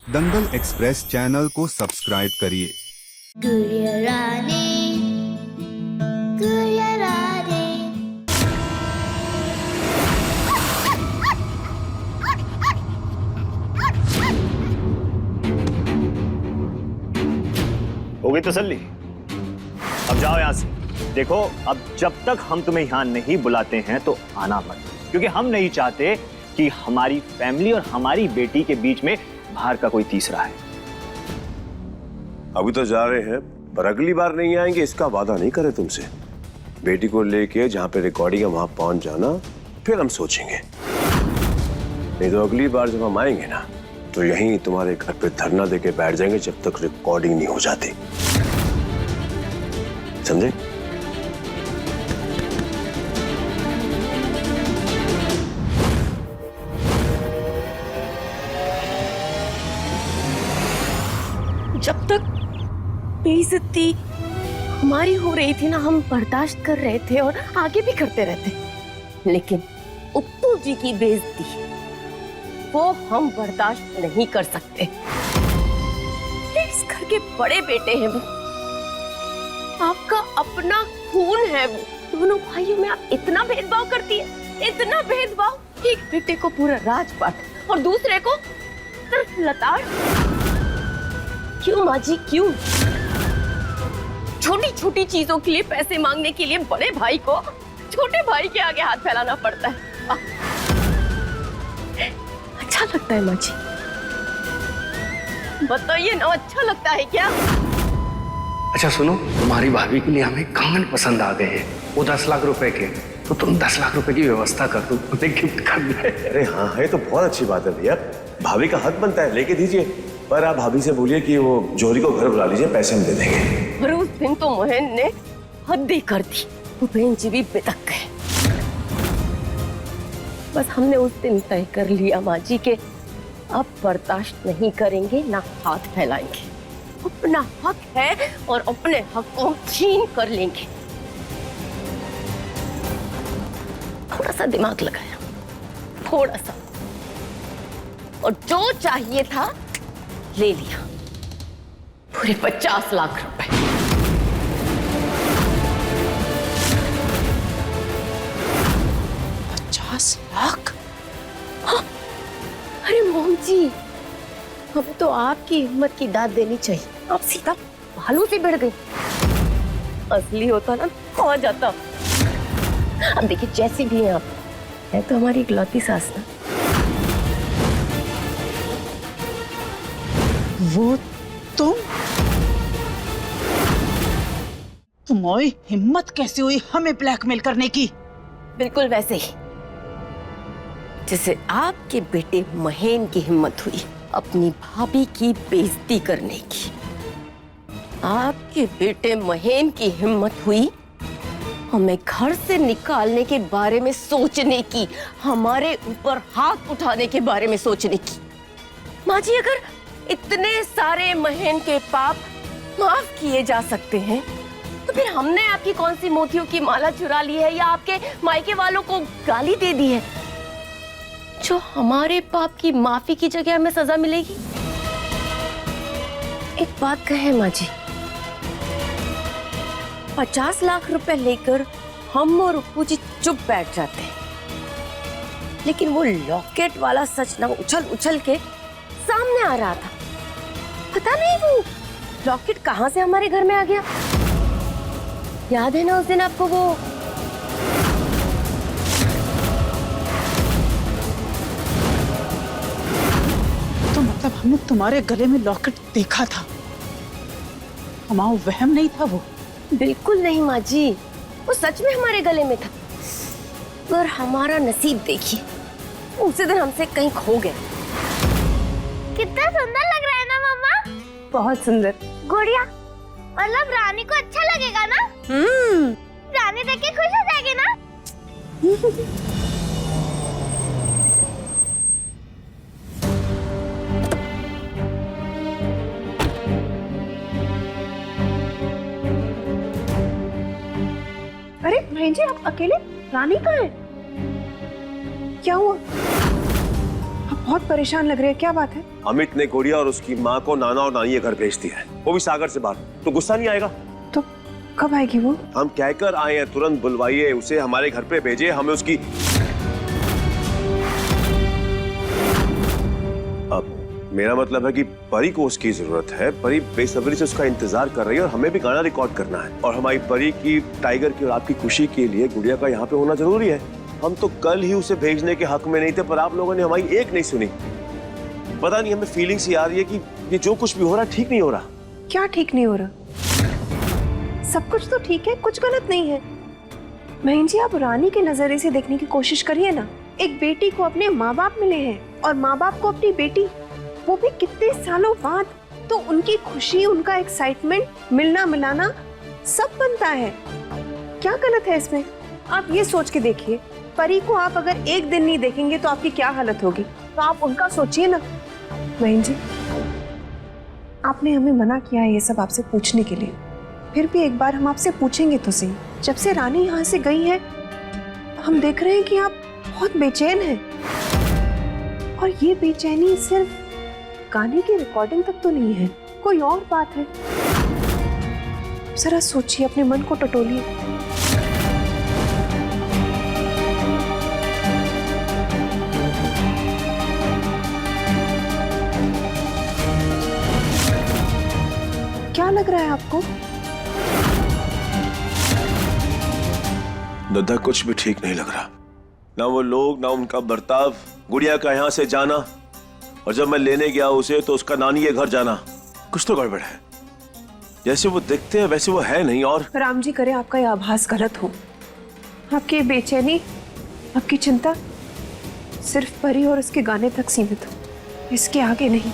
दंगल express channel को subscribe करिए। गुड़ियारानी, गुड़ियारानी। हो गई तसल्ली? अब जाओ यहाँ से। देखो, अब जब तक हम तुम्हें यहाँ नहीं बुलाते हैं तो आना मत, क्योंकि हम नहीं चाहते कि हमारी फैमिली और हमारी बेटी के बीच में बाहर का कोई तीसरा है। अभी तो जा रहे हैं, पर अगली बार नहीं आएंगे इसका वादा नहीं करे तुमसे। बेटी को लेके जहाँ पे रिकॉर्डिंग है वहां पहुंच जाना, फिर हम सोचेंगे। नहीं तो अगली बार जब हम आएंगे ना, तो यहीं तुम्हारे घर पे धरना देके बैठ जाएंगे जब तक रिकॉर्डिंग नहीं हो जाती। समझे? जब तक बेइज्जती हमारी हो रही थी ना, हम बर्दाश्त कर रहे थे और आगे भी करते रहते। लेकिन उत्तू जी की बेइज्जती वो हम बर्दाश्त नहीं कर सकते। इस घर के बड़े बेटे हैं वो, आपका अपना खून है वो। दोनों भाइयों में आप इतना भेदभाव करती है, इतना भेदभाव। एक बेटे को पूरा राजपाट और दूसरे को सिर्फ लताड़। क्यों माँ जी, क्यों? छोटी छोटी चीजों के लिए पैसे मांगने के लिए बड़े भाई को छोटे भाई के आगे हाथ फैलाना पड़ता है। अच्छा लगता है माँ जी? बताइए ना, अच्छा लगता है क्या? अच्छा सुनो, तुम्हारी भाभी के लिए हमें कंगन पसंद आ गए हैं, वो 10 लाख रुपए के। तो तुम 10 लाख रुपए की व्यवस्था कर दो, उन्हें गिफ्ट कर दे। अरे हाँ, ये तो बहुत अच्छी बात है भैया। भाभी का हक बनता है, लेके दीजिए। पर आप भाभी से बोलिए कि वो जोहरी को घर बुला लीजिए, पैसे हम दे देंगे। और उस दिन तो मोहन ने हद ही कर दी, वो बहन जी भी बितक गए। बस हमने उस दिन तय कर लिया माँ जी के अब बर्दाश्त नहीं करेंगे, ना हाथ फैलाएंगे। अपना हक है और अपने हक को छीन कर लेंगे। थोड़ा सा दिमाग लगाया, थोड़ा सा, और जो चाहिए था ले लिया, पूरे 50 लाख रुपए। हाँ। अरे मोहन जी, हमें तो आपकी हिम्मत की दाद देनी चाहिए। आप सीधा भालू से भिड़ गई। असली होता ना तो आ जाता। अब देखिए, जैसी भी हैं आप, है तो हमारी इकलौती सास ना। वो तुम्हारी हिम्मत कैसे हुई हमें ब्लैकमेल करने की? बिल्कुल वैसे ही जैसे आपके बेटे महेन की हिम्मत हुई अपनी भाभी की बेइज्जती करने की। आपके बेटे महेन की हिम्मत हुई हमें घर से निकालने के बारे में सोचने की, हमारे ऊपर हाथ उठाने के बारे में सोचने की। माँ जी, अगर इतने सारे महेन के पाप माफ किए जा सकते हैं, तो फिर हमने आपकी कौन सी मोतियों की माला चुरा ली है या आपके मायके वालों को गाली दे दी है, जो हमारे पाप की माफी की जगह हमें सजा मिलेगी? एक बात कहे माँ जी, 50 लाख रुपए लेकर हम और उपू जी चुप बैठ जाते हैं, लेकिन वो लॉकेट वाला सच ना उछल उछल के सामने आ रहा था। पता नहीं वो लॉकेट कहां से हमारे घर में आ गया। याद है ना उस दिन आपको वो? तो मतलब हमने तुम्हारे गले में लॉकेट देखा था? हमारा वहम नहीं था वो? बिल्कुल नहीं माँ जी, वो सच में हमारे गले में था। पर हमारा नसीब देखिए, उसी दिन हमसे कहीं खो गया। कितना सुंदर लग रहा है ना मम्मा? बहुत सुंदर। गुड़िया, मतलब रानी को अच्छा लगेगा ना? रानी देख के खुश हो जाएगी ना? अरे बहन जी, आप अकेले? रानी कहाँ है? क्या हुआ? बहुत परेशान लग रहे हैं, क्या बात है? अमित ने गुड़िया और उसकी माँ को नाना और नानी के घर भेज दिया है, वो भी सागर से बाहर। तो गुस्सा नहीं आएगा? तो कब आएगी वो? हम कहकर आए हैं, तुरंत बुलवाइए उसे, हमारे घर पे भेजिए। हमें उसकी अब मेरा मतलब है कि परी को उसकी जरूरत है। परी बेसब्री से उसका इंतजार कर रही है और हमें भी गाना रिकॉर्ड करना है। और हमारी परी की, टाइगर की और आपकी खुशी के लिए गुड़िया का यहाँ पे होना जरूरी है। हम तो कल ही उसे भेजने के हक में नहीं थे, पर आप लोगों ने हमारी एक नहीं सुनी। पता नहीं, हमें फीलिंग्स ही आ रही है कि ये जो कुछ भी हो रहा है ठीक नहीं हो रहा। क्या ठीक नहीं हो रहा? सब कुछ तो ठीक है, कुछ गलत नहीं है। बहन जी, आप रानी के नजरिए से देखने की कोशिश करिए ना। एक बेटी को अपने माँ बाप मिले हैं और माँ बाप को अपनी बेटी, वो भी कितने सालों बाद। तो उनकी खुशी, उनका एक्साइटमेंट, मिलना मिलाना सब बनता है। क्या गलत है इसमें? आप ये सोच के देखिए, परी को आप अगर एक दिन नहीं देखेंगे तो आपकी क्या हालत होगी। तो आप उनका सोचिए ना। बहन जी, आपने हमें मना किया है ये सब आपसे पूछने के लिए, फिर भी एक बार हम आपसे पूछेंगे तो सही। जब से रानी यहाँ से गई है, हम देख रहे हैं कि आप बहुत बेचैन हैं। और ये बेचैनी सिर्फ गाने की रिकॉर्डिंग तक तो नहीं है, कोई और बात है। जरा सोचिए, अपने मन को टटोलिए। क्या लग रहा है आपको? दादा, कुछ भी ठीक नहीं लग रहा। ना वो लोग, ना उनका बर्ताव, गुड़िया का यहाँ से जाना, और जब मैं लेने गया उसे तो उसका नानी के घर जाना। कुछ तो गड़बड़ है। जैसे वो दिखते हैं वैसे वो है नहीं। और राम जी करे आपका यह आभास गलत हो। आपकी बेचैनी, आपकी चिंता सिर्फ परी और उसके गाने तक सीमित हो, इसके आगे नहीं।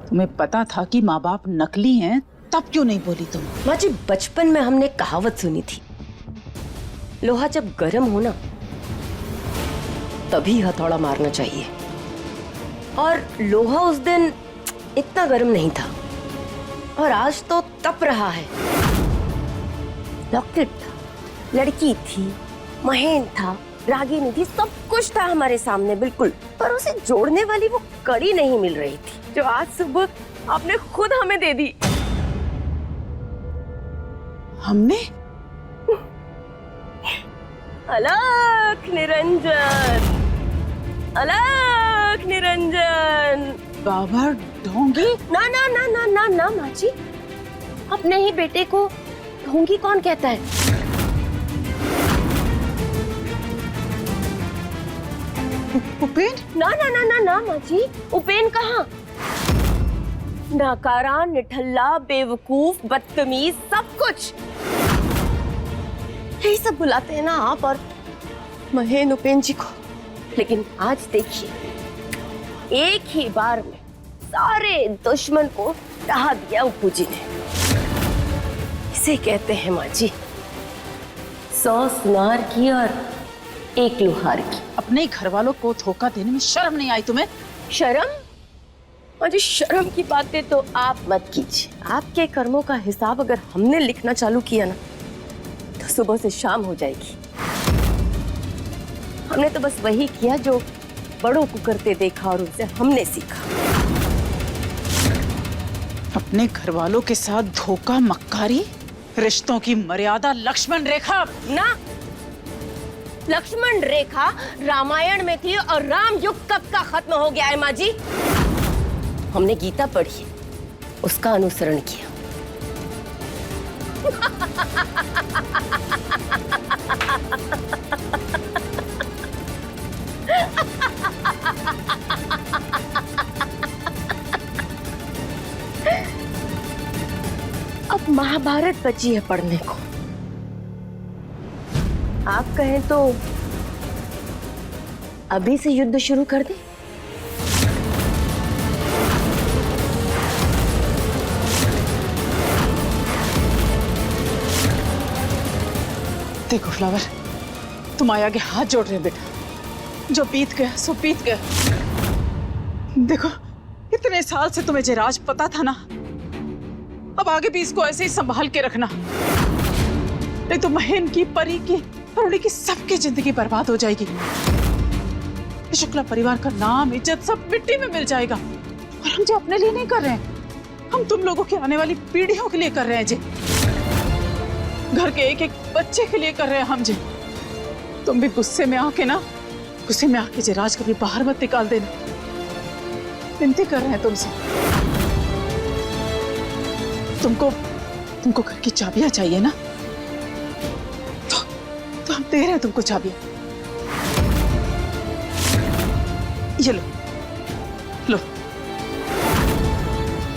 तुम्हें पता था कि माँ बाप नकली हैं, तब क्यों नहीं बोली तुम? माँ जी, बचपन में हमने कहावत सुनी थी, लोहा जब गर्म हो ना तभी हथौड़ा मारना चाहिए। और लोहा उस दिन इतना गर्म नहीं था, और आज तो तप रहा है। लॉकेट था, लड़की थी, महेन था, रागिनी थी, सब कुछ था हमारे सामने बिल्कुल, पर उसे जोड़ने वाली वो कड़ी नहीं मिल रही थी जो आज सुबह आपने खुद हमें दे दी। हमने? अलख निरंजन, अलख निरंजन। बाबा ढोंगी? ना ना ना ना ना ना माँ जी, अपने ही बेटे को ढोंगी कौन कहता है? उपेन? ना ना ना ना ना माँ जी, उपेन कहाँ? नाकारा, निठल्ला, बेवकूफ, बदतमीज, सब कुछ यही सब बुलाते हैं ना आप और महेन उपेन जी को। लेकिन आज देखिए, एक ही बार में सारे दुश्मन को ढहा दिया उपू जी ने। इसे कहते हैं माँ जी 100 सुनार की और 1 लोहार की। अपने घर वालों को धोखा देने में शर्म नहीं आई तुम्हें? शर्म? माँ जी, शर्म की बातें तो आप मत कीजिए। आपके कर्मों का हिसाब अगर हमने लिखना चालू किया ना तो सुबह से शाम हो जाएगी। हमने तो बस वही किया जो बड़ों को करते देखा और उनसे हमने सीखा। अपने घर वालों के साथ धोखा, मक्कारी, रिश्तों की मर्यादा, लक्ष्मण रेखा। ना, लक्ष्मण रेखा रामायण में थी और राम युग कब का खत्म हो गया है माँ जी। हमने गीता पढ़ी, उसका अनुसरण किया। अब महाभारत बची है पढ़ने को। आप कहें तो अभी से युद्ध शुरू कर दें? देखो फ्लावर, तुम आगे हाथ जोड़ रहे बेटा। जो बीत गया सो बीत गया। देखो, इतने साल से तुम्हें जराज पता था ना, अब आगे भी इसको ऐसे ही संभाल के रखना, नहीं तो महेन की, परी की और उनकी सबकी जिंदगी बर्बाद हो जाएगी। शुक्ला परिवार का नाम इज्जत सब मिट्टी में मिल जाएगा। और हम जो अपने लिए नहीं कर रहे हैं, हम तुम लोगों की आने वाली पीढ़ियों के लिए कर रहे हैं जी। घर के एक एक बच्चे के लिए कर रहे हैं हम जी। तुम भी गुस्से में आके जे राज कभी बाहर मत निकाल देना, विनती कर रहे हैं तुमसे। तुमको घर की चाबियां चाहिए ना, तो हम दे रहे हैं तुमको चाबियां। ये लो।